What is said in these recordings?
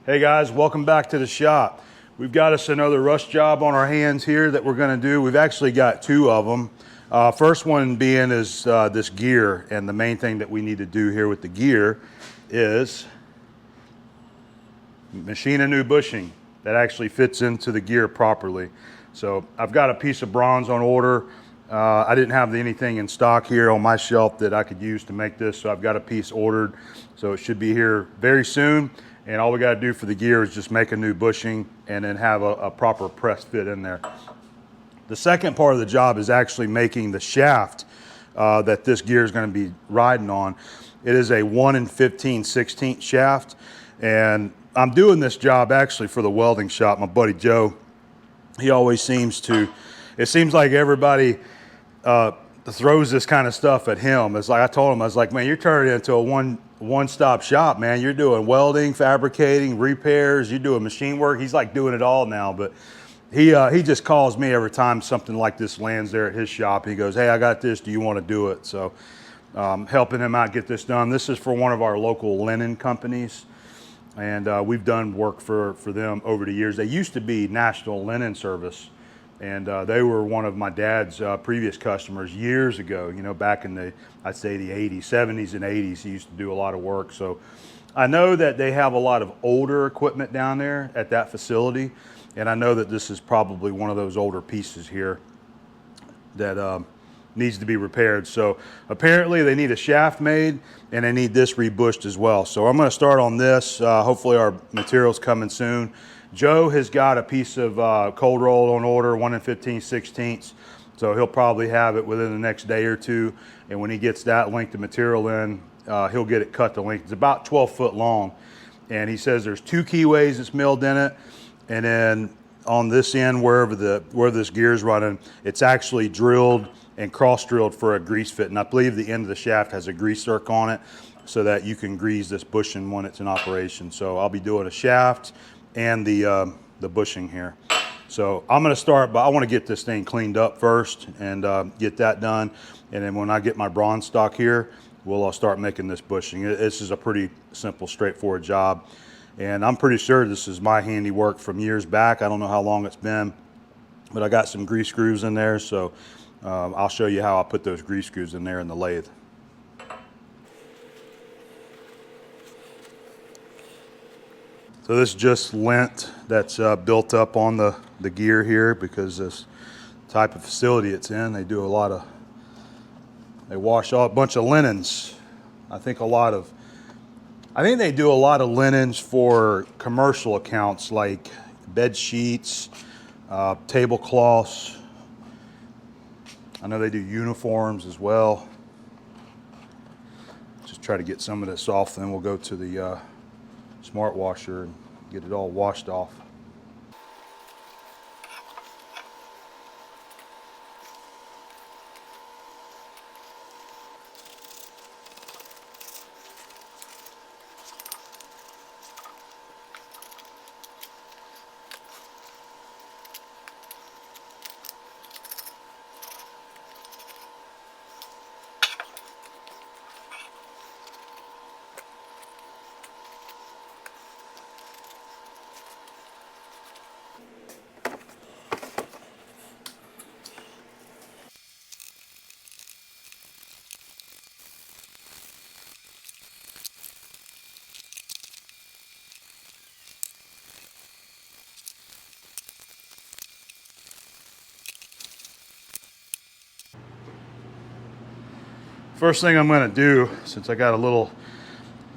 Hey guys, welcome back to the shop. We've got us another rust job on our hands here that we're going to do. We've actually got two of them. First one being is this gear, and the main thing that we need to do here with the gear is machine a new bushing that actually fits into the gear properly. So I've got a piece of bronze on order. I didn't have anything in stock here on my shelf that I could use to make this, so I've got a piece ordered. So it should be here very soon. And all we got to do for the gear is just make a new bushing and then have a proper press fit in there. The second part of the job is actually making the shaft that this gear is going to be riding on. It is a 1 15/16 shaft, and I'm doing this job actually for the welding shop. My buddy Joe, he always seems to, it seems like everybody throws this kind of stuff at him. It's like I told him, I was like, man, you're turning it into a one-stop shop, man. You're doing welding, fabricating, repairs, you're doing machine work. He's like doing it all now, but he just calls me every time something like this lands there at his shop. He goes, hey, I got this, do you want to do it? So helping him out get this done. This is for one of our local linen companies, and we've done work for them over the years. They used to be National Linen Service, and they were one of my dad's previous customers years ago, you know, back in the, I'd say the 80s, 70s and 80s. He used to do a lot of work. So I know that they have a lot of older equipment down there at that facility. And I know that this is probably one of those older pieces here that needs to be repaired. So apparently they need a shaft made and they need this rebushed as well. So I'm going to start on this. Hopefully our material's coming soon. Joe has got a piece of cold roll on order, 1 15/16. So he'll probably have it within the next day or two. And when he gets that length of material in, he'll get it cut to length. It's about 12 foot long. And he says there's 2 keyways that's milled in it. And then on this end, where this gear is running, it's actually drilled and cross drilled for a grease fit. And I believe the end of the shaft has a grease zerk on it so that you can grease this bushing when it's in operation. So I'll be doing a shaft and the bushing here. So I'm going to start, but I want to get this thing cleaned up first and get that done. And then when I get my bronze stock here, we'll start making this bushing. This is a pretty simple, straightforward job. And I'm pretty sure this is my handiwork from years back. I don't know how long it's been, but I got some grease screws in there. So I'll show you how I put those grease screws in there in the lathe. So this is just lint that's built up on the gear here, because this type of facility it's in, they do a lot of, they wash a bunch of linens. I think they do a lot of linens for commercial accounts like bed sheets, tablecloths. I know they do uniforms as well. Just try to get some of this off, then we'll go to the smart washer and get it all washed off. First thing I'm going to do, since I got a little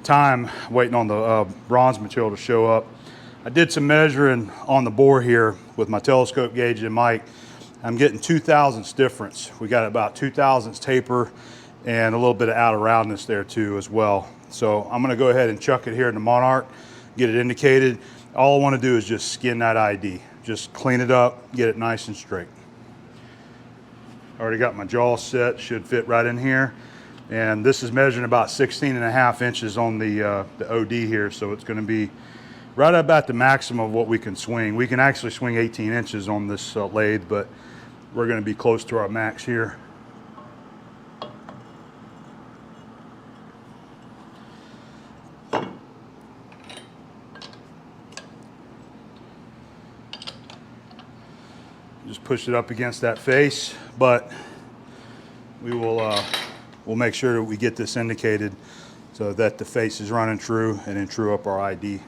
time waiting on the bronze material to show up, I did some measuring on the bore here with my telescope gauge and mic. I'm getting 2 thousandths difference. We got about 2 thousandths taper and a little bit of out of roundness there too as well. So I'm going to go ahead and chuck it here in the Monarch, get it indicated. All I want to do is just skin that ID. Just clean it up, get it nice and straight. Already got my jaw set, should fit right in here. And this is measuring about 16.5 inches on the OD here, so it's going to be right about the maximum of what we can swing. We can actually swing 18 inches on this lathe, but we're going to be close to our max here. Just push it up against that face, but we will we'll make sure that we get this indicated so that the face is running true, and then true up our ID.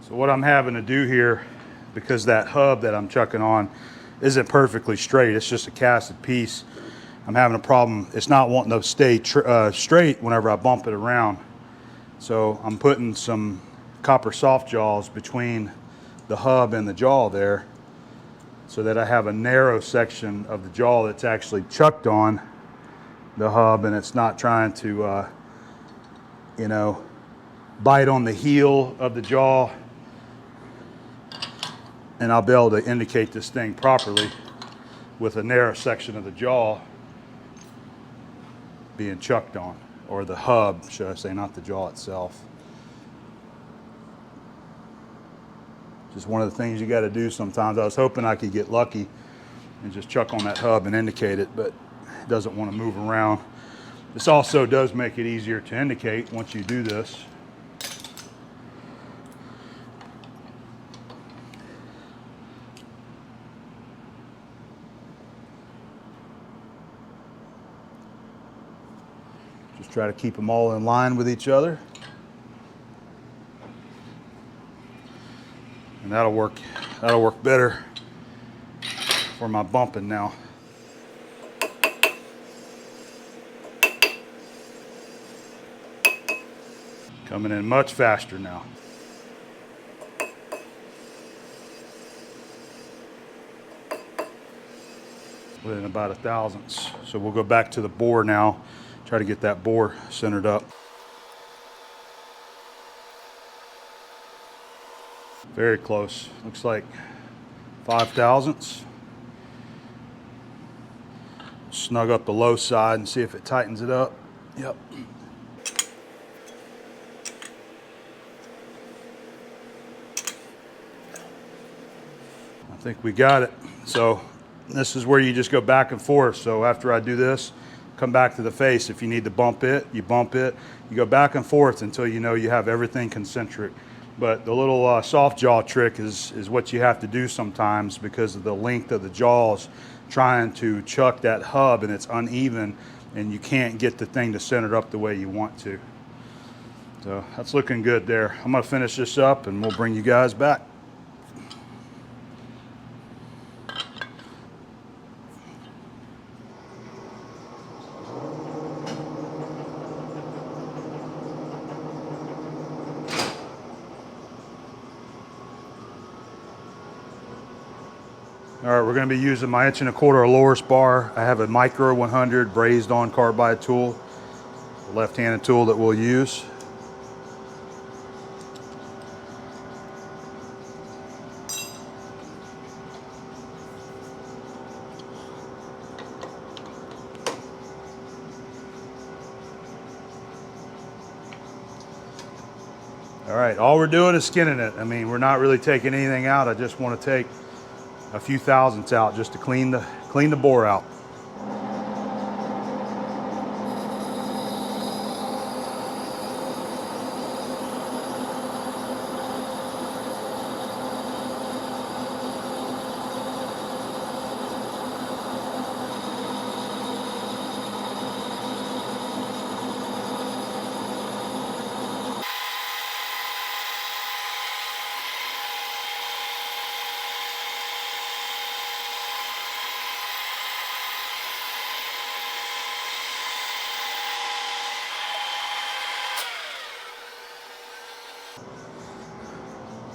So what I'm having to do here, because that hub that I'm chucking on isn't perfectly straight, it's just a casted piece, I'm having a problem. It's not wanting to stay straight whenever I bump it around. So I'm putting some copper soft jaws between the hub and the jaw there, so that I have a narrow section of the jaw that's actually chucked on the hub, and it's not trying to, you know, bite on the heel of the jaw. And I'll be able to indicate this thing properly with a narrow section of the jaw being chucked on, or the hub, should I say, not the jaw itself. Just one of the things you got to do sometimes. I was hoping I could get lucky and just chuck on that hub and indicate it, but it doesn't want to move around. This also does make it easier to indicate once you do this. Just try to keep them all in line with each other. And that'll work better for my bumping now. Coming in much faster now. Within about a thousandths. So we'll go back to the bore now, try to get that bore centered up. Very close. Looks like 5 thousandths. Snug up the low side and see if it tightens it up. Yep. I think we got it. So this is where you just go back and forth. So after I do this, come back to the face. If you need to bump it, you bump it. You go back and forth until you know you have everything concentric. But the little soft jaw trick is what you have to do sometimes because of the length of the jaws trying to chuck that hub, and it's uneven and you can't get the thing to center up the way you want to. So that's looking good there. I'm gonna finish this up and we'll bring you guys back. All right, we're going to be using my 1 1/4 Loris bar. I have a Micro 100 brazed on carbide tool, a left-handed tool that we'll use. All right, all we're doing is skinning it. I mean, we're not really taking anything out. I just want to take a few thousandths out just to clean the bore out.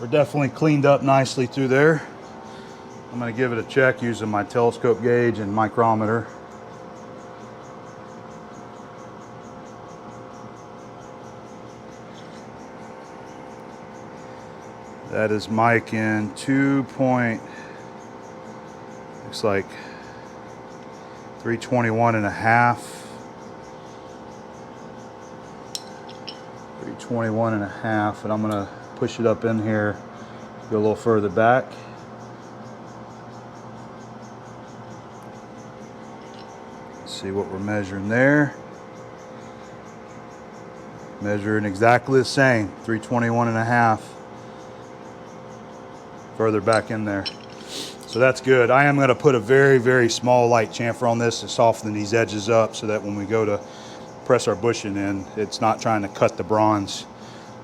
We're definitely cleaned up nicely through there. I'm going to give it a check using my telescope gauge and micrometer. That is mic in 2 point, looks like 321 and a half. 321 and a half, and I'm gonna push it up in here, go a little further back. Let's see what we're measuring there. Measuring exactly the same, 321 and a half. Further back in there. So that's good. I am gonna put a very, very small light chamfer on this to soften these edges up so that when we go to press our bushing in, it's not trying to cut the bronze.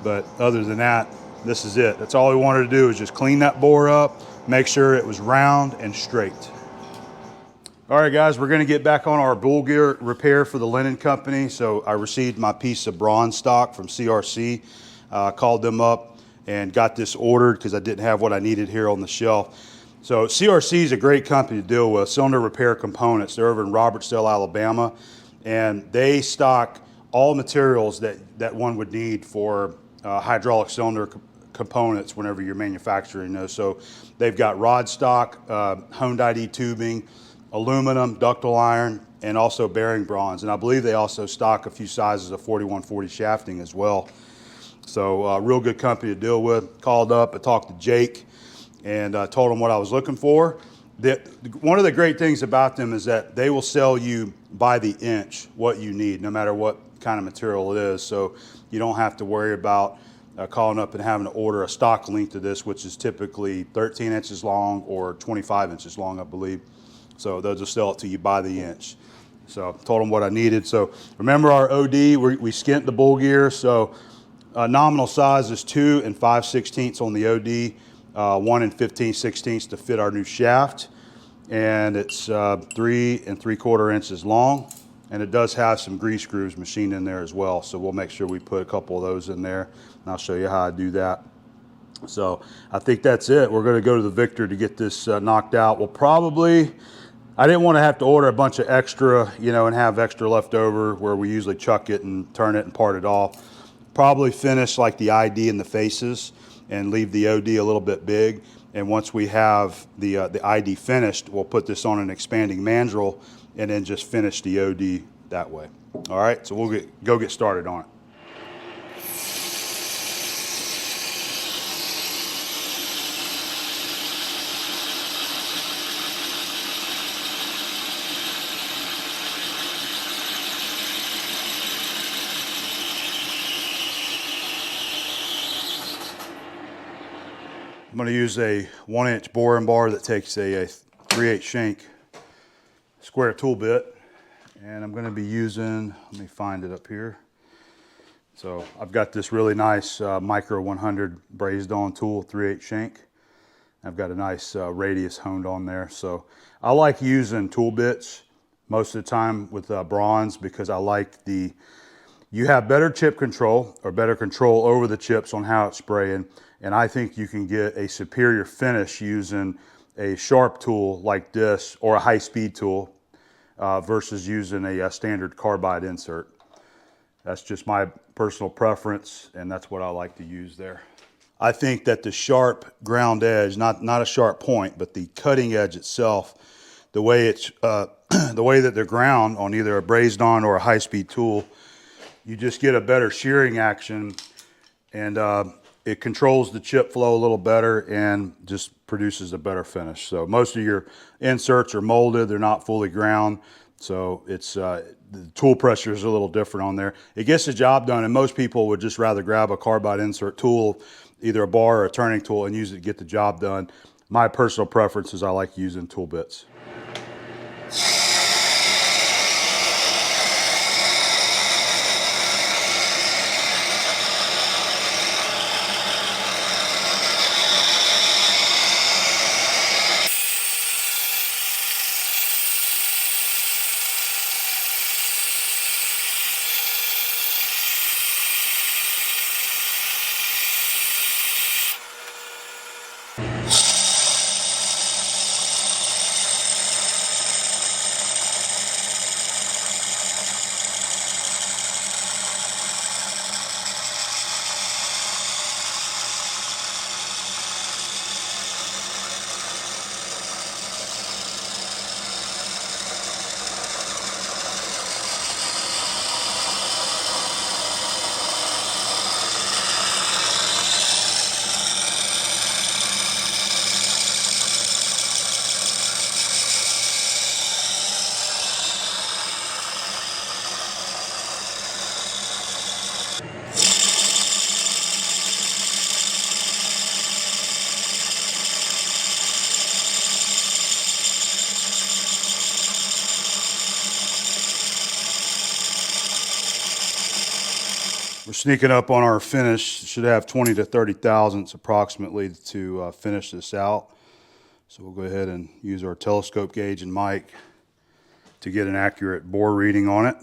But other than that, this is it. That's all we wanted to do, is just clean that bore up, make sure it was round and straight. All right, guys, we're gonna get back on our bull gear repair for the linen company. So I received my piece of bronze stock from CRC, called them up and got this ordered because I didn't have what I needed here on the shelf. So CRC is a great company to deal with, Cylinder Repair Components. They're over in Robertsdale, Alabama, and they stock all materials that one would need for hydraulic cylinder components whenever you're manufacturing those. So they've got rod stock, honed ID tubing, aluminum, ductile iron, and also bearing bronze. And I believe they also stock a few sizes of 4140 shafting as well. So real good company to deal with. Called up, I talked to Jake and told him what I was looking for. One of the great things about them is that they will sell you by the inch what you need, no matter what kind of material it is. So you don't have to worry about calling up and having to order a stock length of this, which is typically 13 inches long or 25 inches long, I believe. So they'll just sell it to you by the inch. So I told them what I needed. So remember our OD, we skint the bull gear. So nominal size is 2 5/16 on the OD, 1 15/16 to fit our new shaft. And it's 3 3/4 inches long. And it does have some grease grooves machined in there as well. So we'll make sure we put a couple of those in there, and I'll show you how I do that. So I think that's it. We're gonna go to the Victor to get this knocked out. We'll probably, I didn't want to have to order a bunch of extra, you know, and have extra left over where we usually chuck it and turn it and part it off. Probably finish like the ID and the faces and leave the OD a little bit big. And once we have the ID finished, we'll put this on an expanding mandrel and then just finish the OD that way. All right, so we'll go get started on it. I'm going to use a 1-inch boring bar that takes a 3/8 shank square tool bit, and I'm going to be using, let me find it up here. So I've got this really nice micro 100 brazed on tool, 3/8 shank. I've got a nice radius honed on there. So I like using tool bits most of the time with bronze because I like you have better chip control or better control over the chips on how it's spraying. And I think you can get a superior finish using a sharp tool like this or a high-speed tool versus using a standard carbide insert. That's just my personal preference, and that's what I like to use there. I think that the sharp ground edge, not a sharp point, but the cutting edge itself, the way it's the way that they're ground on either a brazed on or a high-speed tool, you just get a better shearing action, and it controls the chip flow a little better and just produces a better finish. So most of your inserts are molded, they're not fully ground, so it's the tool pressure is a little different on there. It gets the job done, and most people would just rather grab a carbide insert tool, either a bar or a turning tool, and use it to get the job done. My personal preference is I like using tool bits. We're sneaking up on our finish. Should have 20 to 30 thousandths approximately to finish this out. So we'll go ahead and use our telescope gauge and mic to get an accurate bore reading on it.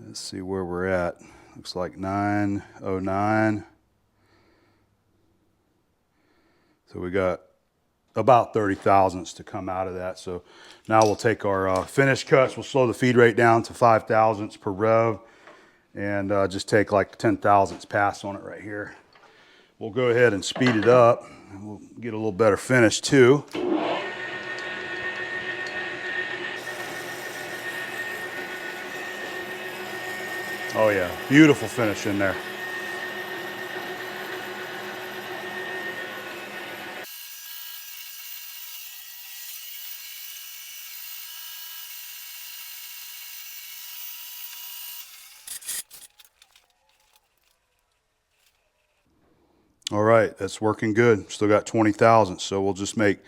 Let's see where we're at. Looks like 909. So we got about 30 thousandths to come out of that. So now we'll take our finish cuts. We'll slow the feed rate down to 5 thousandths per rev and just take like 10 thousandths pass on it right here. We'll go ahead and speed it up and we'll get a little better finish too. Oh yeah, beautiful finish in there. All right, that's working good. Still got 20 thousandths, so we'll just make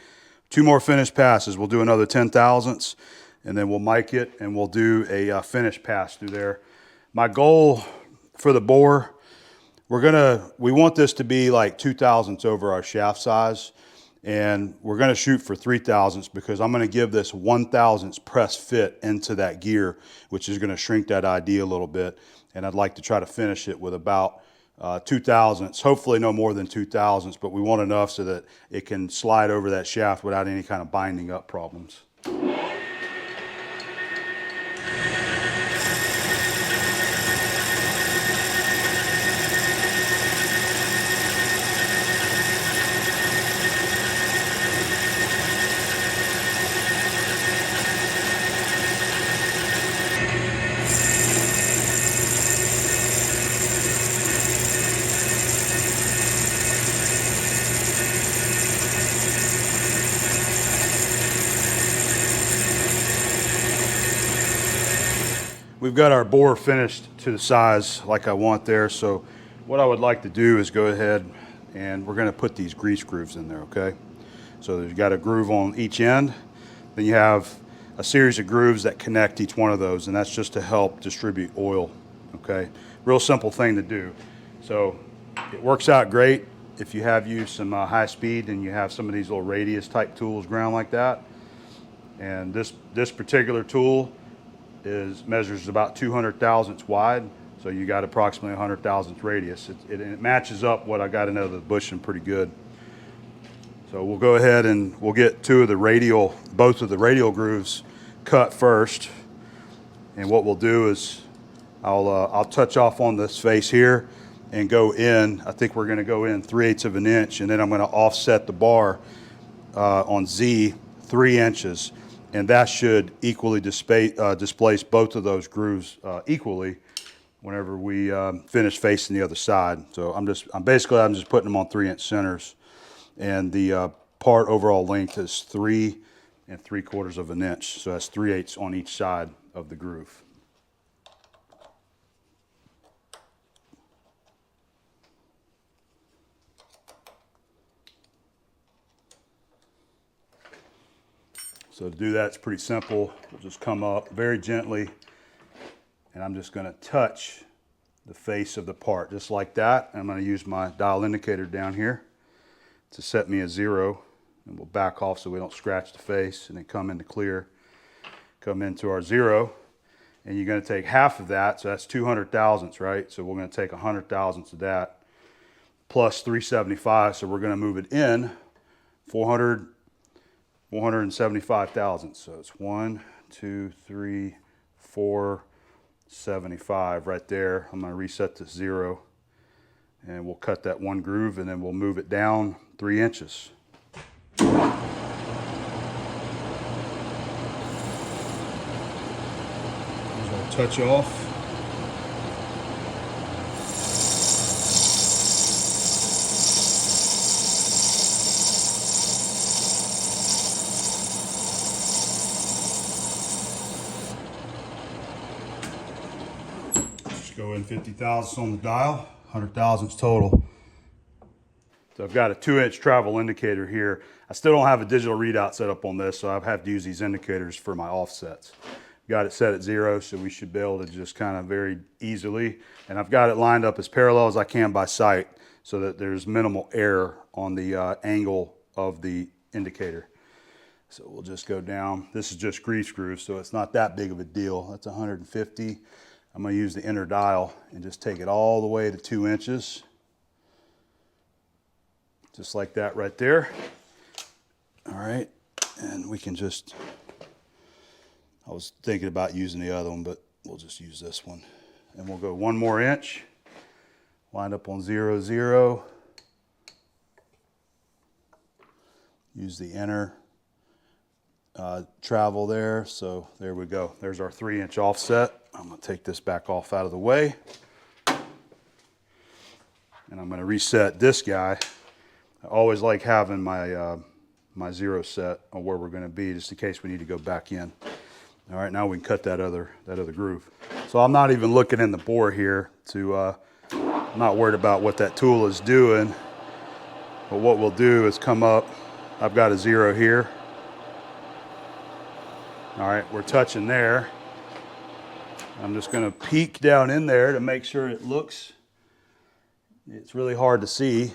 2 more finish passes. We'll do another 10 thousandths, and then we'll mic it, and we'll do a finish pass through there. My goal for the bore, we want this to be like 2 thousandths over our shaft size, and we're gonna shoot for 3 thousandths because I'm gonna give this 1 thousandths press fit into that gear, which is gonna shrink that ID a little bit, and I'd like to try to finish it with about 2 thousandths, hopefully no more than 2 thousandths, but we want enough so that it can slide over that shaft without any kind of binding up problems. We've got our bore finished to the size like I want there, so what I would like to do is go ahead and we're going to put these grease grooves in there, okay? So you've got a groove on each end, then you have a series of grooves that connect each one of those, and that's just to help distribute oil, okay? Real simple thing to do. So it works out great if you have used some high speed and you have some of these little radius type tools ground like that. And this particular tool measures about 200 thousandths wide, so you got approximately 100 thousandths radius. It matches up what I got into the bushing pretty good. So we'll go ahead and we'll get both of the radial grooves cut first. And what we'll do is I'll touch off on this face here and go in. I think we're going to go in 3/8 of an inch, and then I'm going to offset the bar on Z 3 inches. And that should equally displace both of those grooves equally whenever we finish facing the other side. So I'm just putting them on 3-inch centers, and the part overall length is 3 3/4 of an inch. So that's 3/8 on each side of the groove. So to do that, it's pretty simple. We'll just come up very gently, and I'm just going to touch the face of the part, just like that. I'm going to use my dial indicator down here to set me a 0, and we'll back off so we don't scratch the face, and then come into clear, come into our 0, and you're going to take half of that, so that's 200 thousandths, right? So we're going to take 100 thousandths of that, plus 375, so we're going to move it in 475 thousandths. So it's 1, 2, 3, 4, 75 right there. I'm going to reset to 0, and we'll cut that one groove, and then we'll move it down 3 inches. There's our touch off. Go in 50 thousandths on the dial, 100 thousandths total. So I've got a 2-inch travel indicator here. I still don't have a digital readout set up on this, so I've had to use these indicators for my offsets. Got it set at 0, so we should be able to just kind of very easily. And I've got it lined up as parallel as I can by sight so that there's minimal error on the angle of the indicator. So we'll just go down. This is just grease screws, so it's not that big of a deal. That's 150. I'm going to use the inner dial and just take it all the way to 2 inches. Just like that right there. All right, and we can just... I was thinking about using the other one, but we'll just use this one. And we'll go 1 more inch, lined up on 0, 0. Use the inner travel there. So there we go. There's our 3-inch offset. I'm going to take this back off out of the way. And I'm going to reset this guy. I always like having my, my 0 set on where we're going to be, just in case we need to go back in. All right, now we can cut that other groove. So I'm not even looking in the bore here I'm not worried about what that tool is doing. But what we'll do is come up. I've got a 0 here. All right, we're touching there. I'm just gonna peek down in there to make sure it looks, it's really hard to see.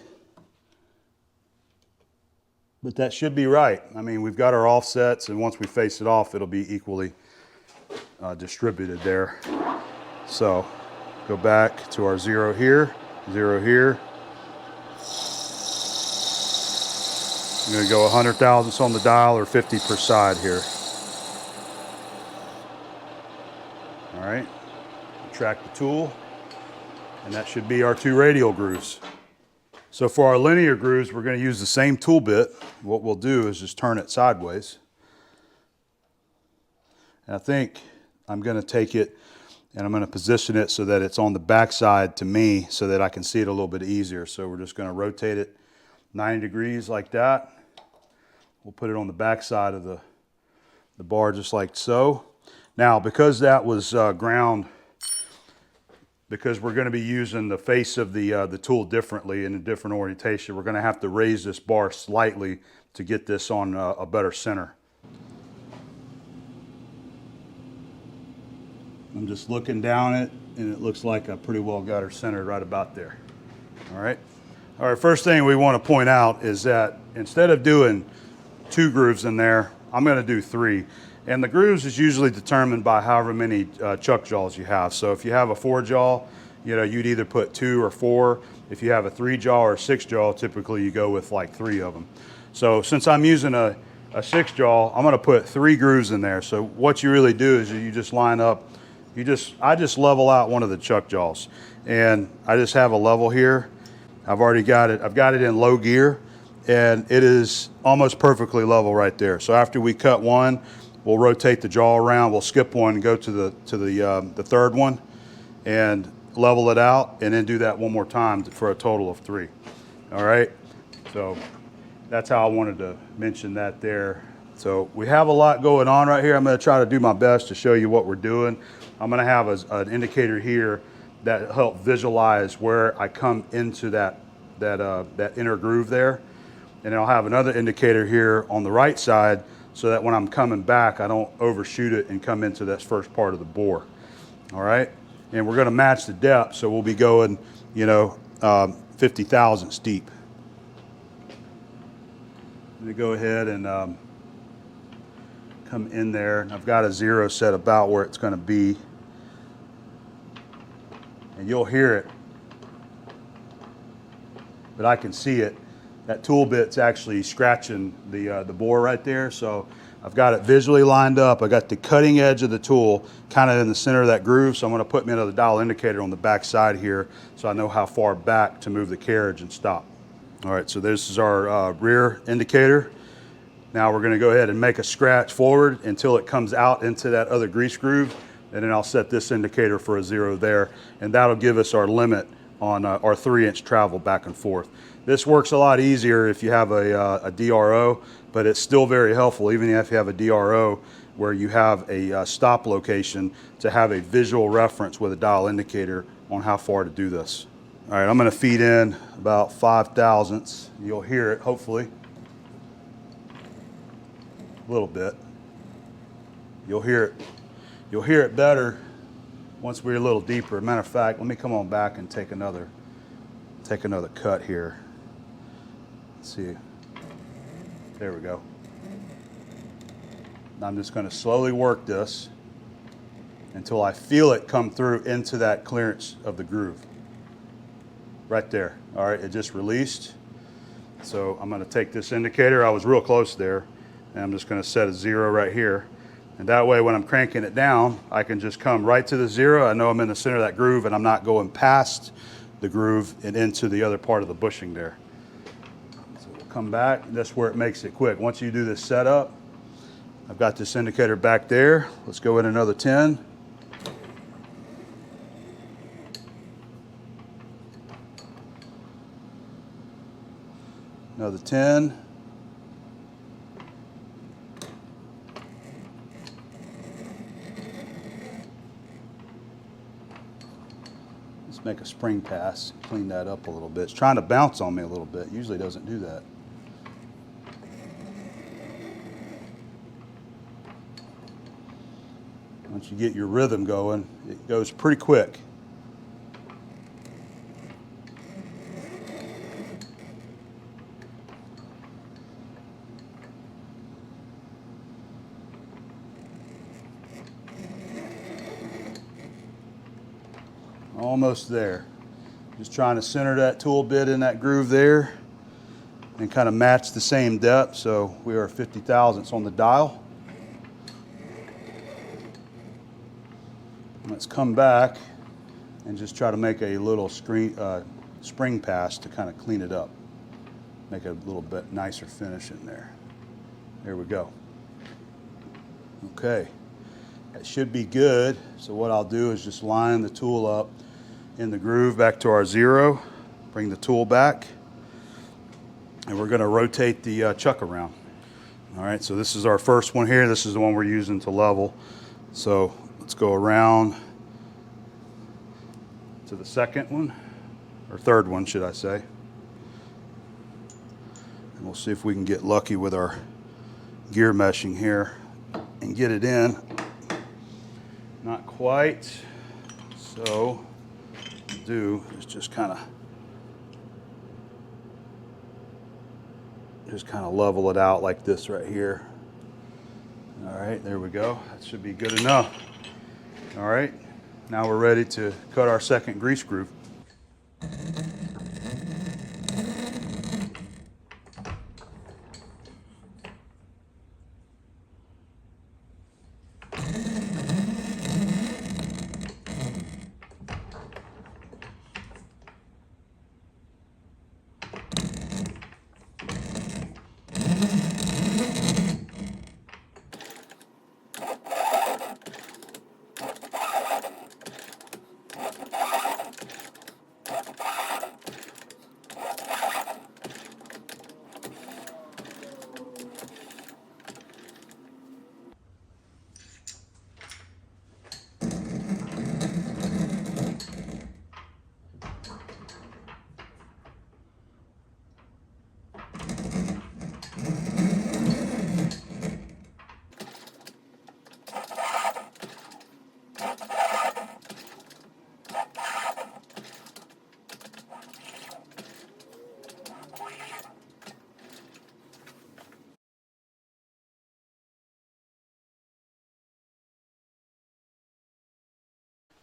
But that should be right. I mean, we've got our offsets, and once we face it off, it'll be equally distributed there. So go back to our 0 here, 0 here. I'm going to go 100 thousandths on the dial, or 50 per side here. All right, retract the tool, and that should be our 2 radial grooves. So for our linear grooves, we're going to use the same tool bit. What we'll do is just turn it sideways. And I think I'm going to take it and I'm going to position it so that it's on the back side to me so that I can see it a little bit easier. So we're just going to rotate it 90 degrees like that. We'll put it on the back side of the bar just like so. Now, because that was ground, because we're going to be using the face of the tool differently in a different orientation, we're going to have to raise this bar slightly to get this on a better center. I'm just looking down it, and it looks like I pretty well got her centered right about there. All right. All right, first thing we want to point out is that instead of doing 2 grooves in there, I'm going to do 3. And the grooves is usually determined by however many chuck jaws you have. So if you have a 4 jaw, you know, you'd either put 2 or 4. If you have a 3 jaw or a 6 jaw, typically you go with like 3 of them. So since I'm using a 6 jaw, I'm going to put 3 grooves in there. So what you really do is you just line up, I just level out one of the chuck jaws, and I just have a level here. I've already got it. I've got it in low gear, and it is almost perfectly level right there. So after we cut one, we'll rotate the jaw around. We'll skip one and go to the 3rd one, and level it out, and then do that one more time for a total of 3. All right. So that's how I wanted to mention that there. So we have a lot going on right here. I'm going to try to do my best to show you what we're doing. I'm going to have an indicator here that help visualize where I come into that inner groove there. And I'll have another indicator here on the right side so that when I'm coming back, I don't overshoot it and come into this first part of the bore. All right. And we're going to match the depth. So we'll be going, you know, 50 thousandths deep. Let me go ahead and come in there. I've got a 0 set about where it's going to be. And you'll hear it, but I can see it. That tool bit's actually scratching the bore right there. So I've got it visually lined up. I got the cutting edge of the tool kind of in the center of that groove. So I'm going to put me another dial indicator on the back side here so I know how far back to move the carriage and stop. All right, so this is our rear indicator. Now we're going to go ahead and make a scratch forward until it comes out into that other grease groove. And then I'll set this indicator for a 0 there. And that'll give us our limit on our 3-inch travel back and forth. This works a lot easier if you have a DRO, but it's still very helpful, even if you have a DRO where you have a stop location, to have a visual reference with a dial indicator on how far to do this. All right, I'm going to feed in about 5 thousandths. You'll hear it, hopefully. A little bit. You'll hear it You'll hear it better once we're a little deeper. Matter of fact, let me come on back and take another cut here. Let's see. There we go. I'm just going to slowly work this until I feel it come through into that clearance of the groove. Right there. All right, it just released. So I'm going to take this indicator. I was real close there. And I'm just going to set a 0 right here. And that way when I'm cranking it down, I can just come right to the 0. I know I'm in the center of that groove and I'm not going past the groove and into the other part of the bushing there. So we'll come back. That's where it makes it quick. Once you do this setup, I've got this indicator back there. Let's go in another 10. Another 10. Let's make a spring pass, clean that up a little bit. It's trying to bounce on me a little bit. Usually doesn't do that. Once you get your rhythm going, it goes pretty quick. Almost there. Just trying to center that tool bit in that groove there and kind of match the same depth. So we are 50 thousandths on the dial. Let's come back and just try to make a little spring pass to kind of clean it up. Make a little bit nicer finish in there. There we go. Okay, that should be good. So what I'll do is just line the tool up in the groove back to our 0, bring the tool back, and we're going to rotate the chuck around. All right, so this is our first one here. This is the one we're using to level. So let's go around to the second one, or third one, should I say. And we'll see if we can get lucky with our gear meshing here and get it in. Not quite. So what we'll do is just kind of level it out like this right here. All right, there we go. That should be good enough. All right, now we're ready to cut our second grease groove.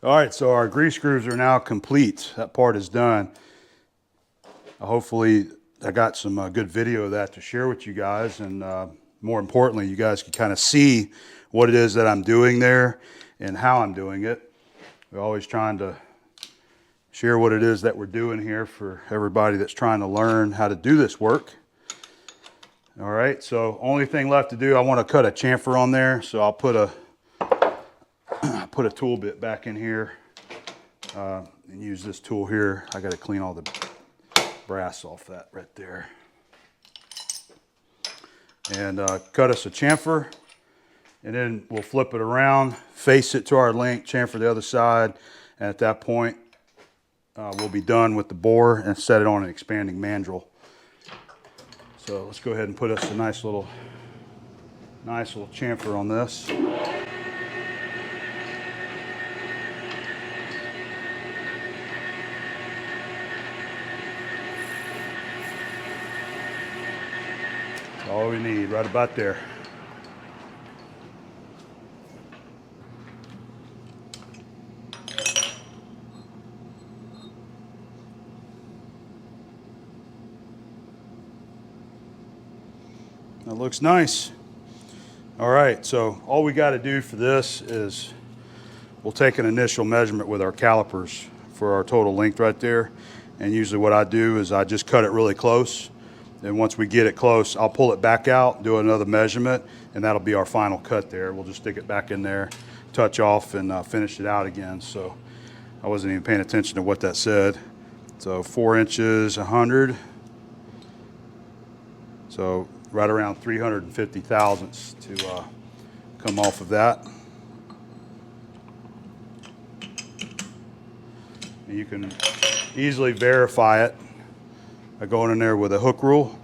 All right, so our grease grooves are now complete. That part is done. Hopefully I got some good video of that to share with you guys, and more importantly, you guys can kind of see what it is that I'm doing there and how I'm doing it. We're always trying to share what it is that we're doing here for everybody that's trying to learn how to do this work. All right, so only thing left to do, I want to cut a chamfer on there, so I'll put a tool bit back in here and use this tool here. I got to clean all the brass off that right there. And cut us a chamfer, and then we'll flip it around, face it to our link, chamfer the other side, and at that point we'll be done with the bore and set it on an expanding mandrel. So let's go ahead and put us a nice little chamfer on this. All we need, right about there. That looks nice. All right, so all we got to do for this is we'll take an initial measurement with our calipers for our total length right there. And usually what I do is I just cut it really close. And once we get it close, I'll pull it back out, do another measurement, and that'll be our final cut there. We'll just stick it back in there, touch off, and finish it out again. So I wasn't even paying attention to what that said. So 4 inches, 100. So right around 350 thousandths to come off of that. And you can easily verify it by going in there with a hook rule,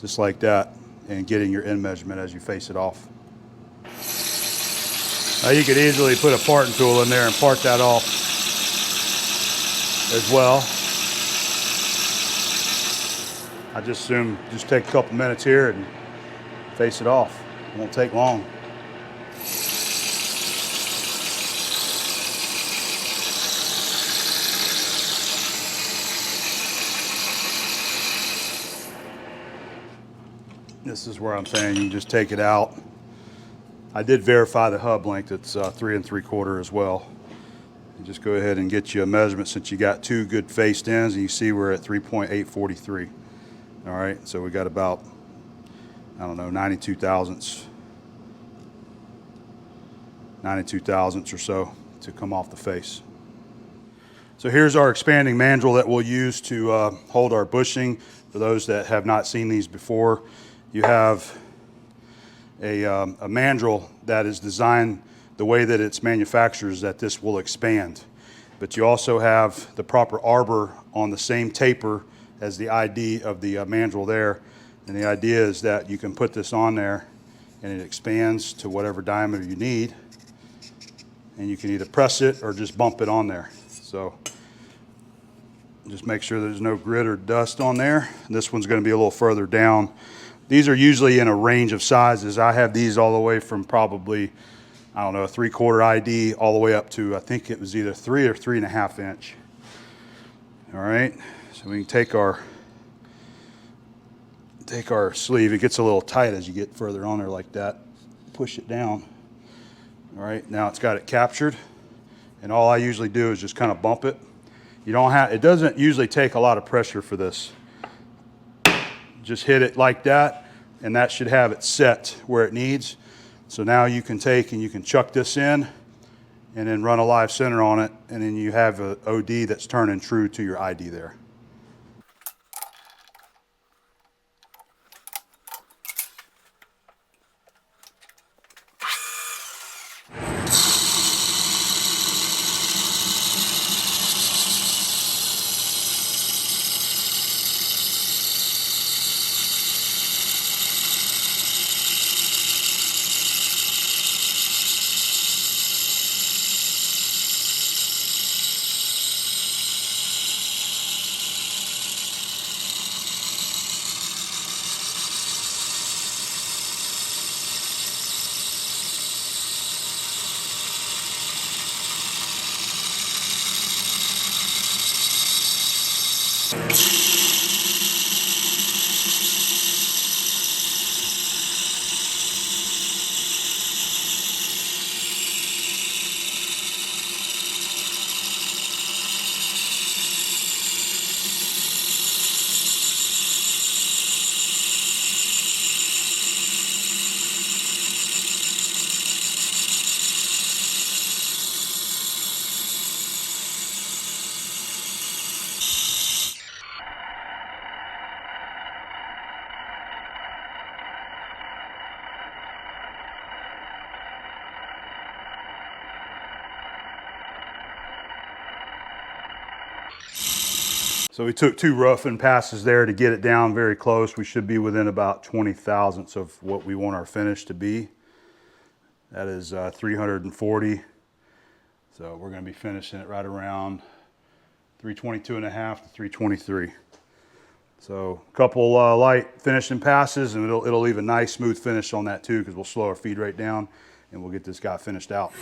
just like that, and getting your end measurement as you face it off. Now you could easily put a parting tool in there and part that off as well. I just assume just take a couple minutes here and face it off. It won't take long. This is where I'm saying you can just take it out. I did verify the hub length. It's 3 3/4 as well. You just go ahead and get you a measurement since you got 2 good faced ends, and you see we're at 3.843. All right, so we got about, I don't know, 92 thousandths or so to come off the face. So here's our expanding mandrel that we'll use to hold our bushing. For those that have not seen these before, you have a mandrel that is designed the way that it's manufactured is that this will expand. But you also have the proper arbor on the same taper as the ID of the mandrel there. And the idea is that you can put this on there and it expands to whatever diameter you need. And you can either press it or just bump it on there. So just make sure there's no grit or dust on there. This one's going to be a little further down. These are usually in a range of sizes. I have these all the way from probably, I don't know, a 3/4 ID all the way up to, I think it was either 3 or 3.5 inch. All right, so we can take our sleeve. It gets a little tight as you get further on there like that. Push it down. All right, now it's got it captured. And all I usually do is just kind of bump it. You don't have, it doesn't usually take a lot of pressure for this. Just hit it like that, and that should have it set where it needs. So now you can take and you can chuck this in and then run a live center on it, and then you have an OD that's turning true to your ID there. So we took 2 roughing passes there to get it down very close. We should be within about 20 thousandths of what we want our finish to be. That is 340. So we're going to be finishing it right around 322.5 to 323. So a couple light finishing passes, and it'll leave a nice smooth finish on that too, because we'll slow our feed rate down and we'll get this guy finished out.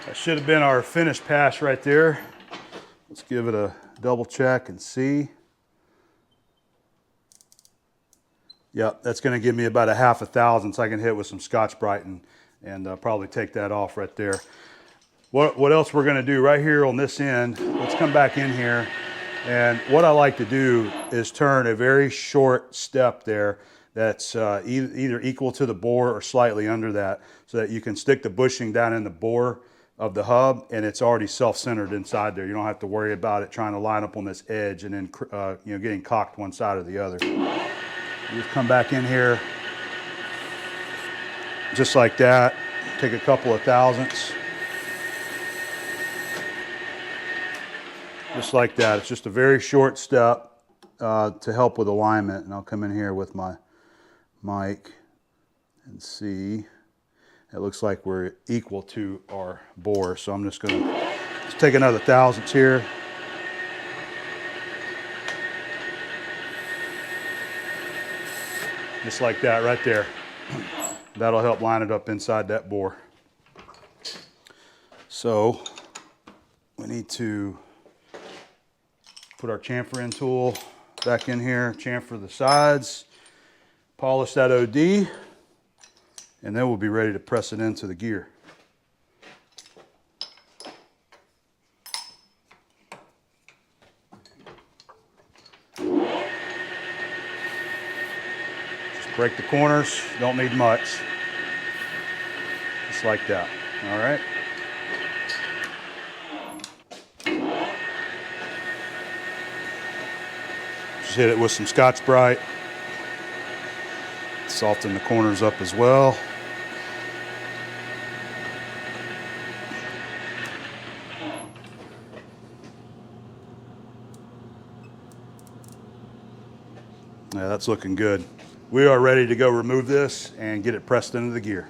That should have been our finished pass right there. Let's give it a double check and see. Yep, that's going to give me about a 1/2 thousandths. I can hit with some Scotch-Brite and probably take that off right there. What else we're going to do right here on this end, let's come back in here. And what I like to do is turn a very short step there that's either equal to the bore or slightly under that, so that you can stick the bushing down in the bore of the hub, and it's already self-centered inside there. You don't have to worry about it trying to line up on this edge and then you know, getting cocked one side or the other. You just come back in here just like that. Take a couple of thousandths. Just like that. It's just a very short step to help with alignment. And I'll come in here with my mic and see. It looks like we're equal to our bore. So I'm just going to take another thousandths here. Just like that right there. That'll help line it up inside that bore. So we need to put our chamfering tool back in here, chamfer the sides, polish that OD, and then we'll be ready to press it into the gear. Just break the corners, don't need much. Just like that, all right? Just hit it with some Scotch-Brite. Soften the corners up as well. Yeah, that's looking good. We are ready to go remove this and get it pressed into the gear.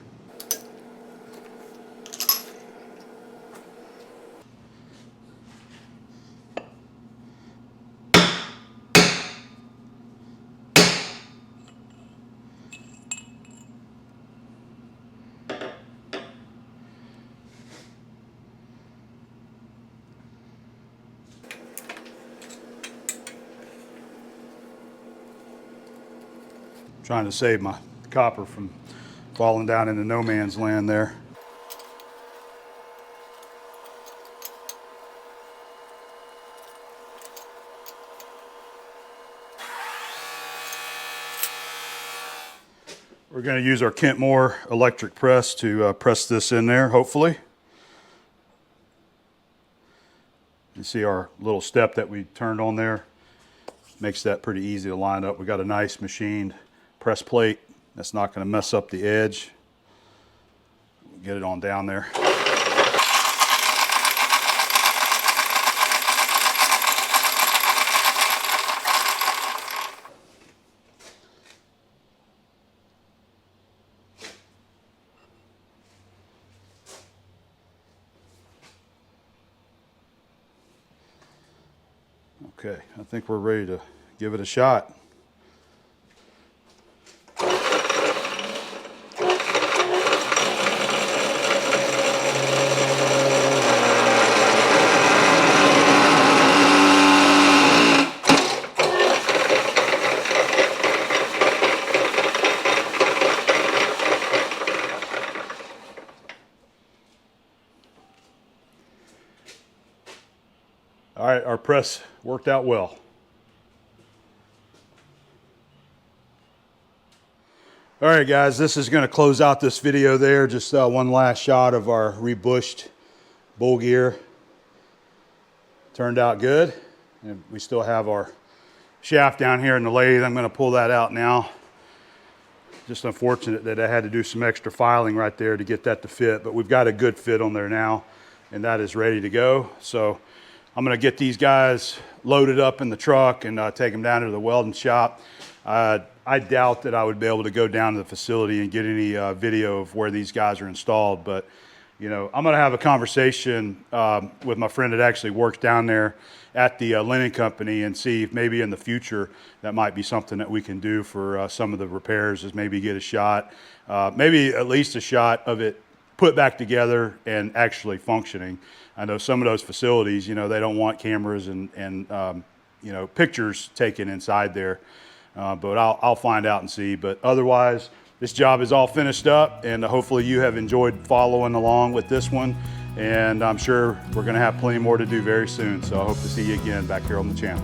Trying to save my copper from falling down into no man's land there. We're going to use our Kentmore electric press to press this in there, hopefully. You see our little step that we turned on there? Makes that pretty easy to line up. We got a nice machined press plate that's not going to mess up the edge. Get it on down there. Okay, I think we're ready to give it a shot. All right, our press worked out well. All right, guys, this is going to close out this video there. Just one last shot of our rebushed bull gear. Turned out good. And we still have our shaft down here in the lathe. I'm going to pull that out now. Just unfortunate that I had to do some extra filing right there to get that to fit, but we've got a good fit on there now, and that is ready to go. So I'm gonna get these guys loaded up in the truck and take them down to the welding shop. I doubt that I would be able to go down to the facility and get any video of where these guys are installed, but you know, I'm gonna have a conversation with my friend that actually works down there at the linen company and see if maybe in the future that might be something that we can do for some of the repairs, is maybe get a shot, maybe at least a shot of it put back together and actually functioning. I know some of those facilities, you know, they don't want cameras and you know, pictures taken inside there, but I'll find out and see. But otherwise, this job is all finished up, and hopefully you have enjoyed following along with this one. And I'm sure we're gonna have plenty more to do very soon. So I hope to see you again back here on the channel.